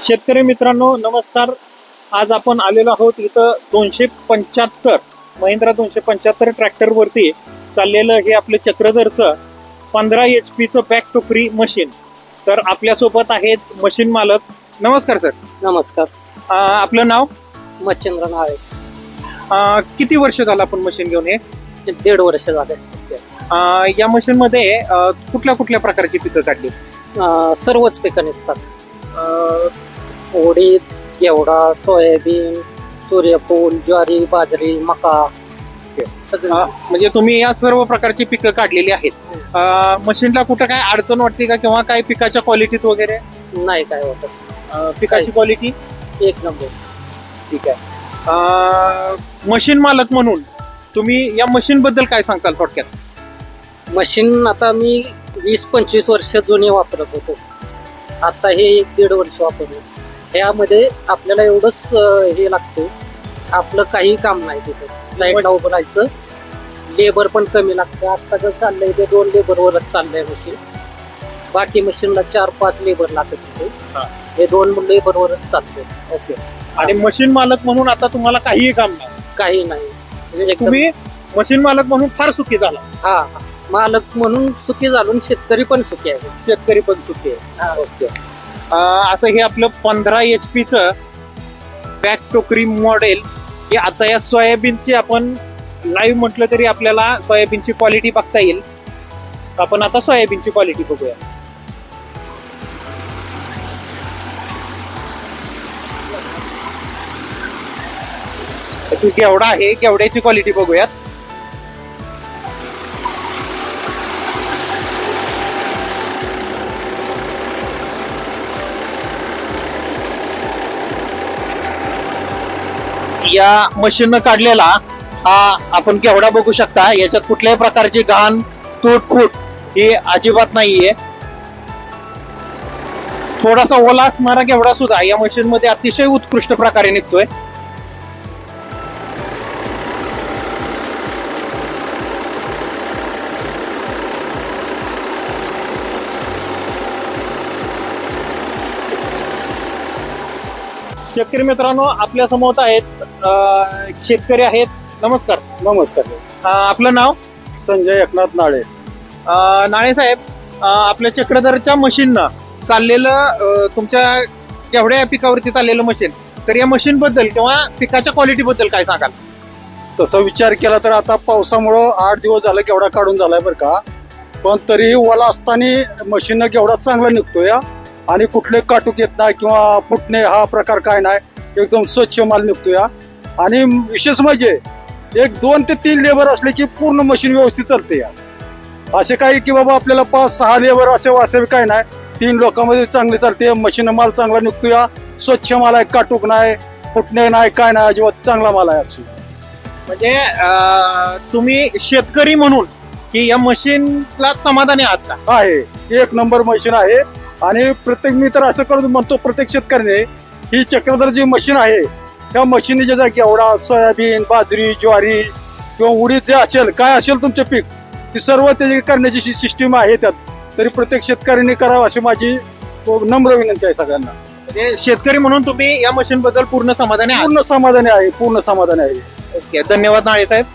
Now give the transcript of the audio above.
शेतकरी मित्रांनो नमस्कार. आज आपण आलेलो आहोत इथं 275 महिंद्रा 275 ट्रॅक्टरवरती चाललेलं हे आपलं चक्रधरचं 15 HP बॅक टोकरी मशीन. तर आपल्यासोबत आहेत मशीन मालक. नमस्कार सर. नमस्कार. आपलं नाव? मच्छिंद्र नाळे. किती वर्ष झालं आपण मशीन घेऊन? हे 1.5 वर्ष झाले. या मशीन मध्ये कुठल्या कुठल्या प्रकारची पिकं काढली? सर्वच पिकं निघतात. उडीद, घेवडा, सोयाबीन, सूर्यफूल, ज्वारी, बाजरी, मका सगळं. म्हणजे तुम्ही या सर्व प्रकारची पिकं काढलेली आहेत. मशीनला कुठं काय अडचण वाटते का किंवा काय पिकाच्या क्वालिटीत वगैरे? नाही काय वाटत. पिकाची क्वालिटी एक नंबर. ठीक आहे. मशीन मालक म्हणून तुम्ही या मशीन बद्दल काय सांगताल थोडक्यात? मशीन आता मी 20-25 वर्ष जुने वापरत होतो. आता हे 1.5 वर्ष वापरलो. ह्यामध्ये आपल्याला एवढंच हे लागतं, आपलं काही काम नाही तिथे. साईडला उभं राहायचं, लेबर पण कमी लागतं. आता जर चाललंय ते 2 लेबरवरच चाललंय मशीन. बाकी मशीनला 4-5 लेबर लागत होते. हे 2 लेबरवरच चालतंय. ओके. आणि मशीन मालक म्हणून आता तुम्हाला काहीही काम नाही? काही नाही. म्हणजे तुम्ही मशीन मालक म्हणून फार सुखी झाला? हा, मालक म्हणून सुखी झालो, शेतकरी पण सुखी आहे. शेतकरी पण सुखी आहे. ओके. असं हे आपलं 15 HP बॅक टोकरी मॉडेल हे आता या सोयाबीनची आपण लाईव्ह म्हटलं तरी आपल्याला सोयाबीनची क्वालिटी बघता येईल. आपण आता सोयाबीनची क्वालिटी बघूया. घेवडा आहे, घेवड्याची क्वालिटी बघूयात. या मशीननं काढलेला हा आपण घेवडा बघू शकता. याच्यात कुठल्याही प्रकारची घाण तुटफूट ही अजिबात नाहीये. थोडासा ओला असणारा घेवडा सुद्धा या मशीन मध्ये अतिशय उत्कृष्ट प्रकारे निघतोय. शेतकरी मित्रांनो आपल्या समोर आहेत शेतकरी आहेत. नमस्कार. नमस्कार. आपलं नाव? संजय एकनाथ नाळे. नाळे साहेब, आपल्या चक्रधरच्या मशीननं चाललेलं तुमच्या घेवड्या पिकावरती चाललेलं मशीन, तर या मशीन बद्दल किंवा पिकाच्या क्वालिटी बद्दल काय सांगाल? तसा विचार केला तर आता पावसामुळं 8 दिवस झालं घेवडा काढून झालाय बरं का, पण तरीही ओला असताना मशीननं घेवडा चांगला निघतोय. आणि कुठले काटूक येत नाही किंवा फुटणे हा प्रकार काय नाही, एकदम स्वच्छ माल निघतोय. आणि विशेष म्हणजे 1-2 ते 3 लेबर असले की पूर्ण मशीन व्यवस्थित चालते. असे काही की बाबा आपल्याला 5-6 लेबर असे काय नाही, 3 लोकांमध्ये चांगले चालते. मशीन माल चांगला निघतोय, स्वच्छ माल आहे, काटूक नाही, फुटणे नाही, काय नाही, अजिबात चांगला माल आहे. म्हणजे तुम्ही शेतकरी म्हणून की या मशीनला समाधानी आहात का? आहे, 1 नंबर मशीन आहे. आणि प्रत्येक मी तर असं करून म्हणतो प्रत्येक शेतकऱ्याने ही चक्रधर जी मशीन आहे त्या मशीनीच्या जागी घेवडा, सोयाबीन, बाजरी, ज्वारी किंवा उडीद जे असेल, काय असेल तुमचे पीक, ती सर्व त्याची करण्याची सिस्टीम आहे त्यात. तरी प्रत्येक शेतकऱ्यांनी करावं अशी माझी नम्र विनंती आहे सगळ्यांना. म्हणजे शेतकरी म्हणून तुम्ही या मशीन बद्दल पूर्ण समाधानी आहात? पूर्ण समाधानी आहे. पूर्ण समाधानी आहे. ओके. धन्यवाद नाळे साहेब.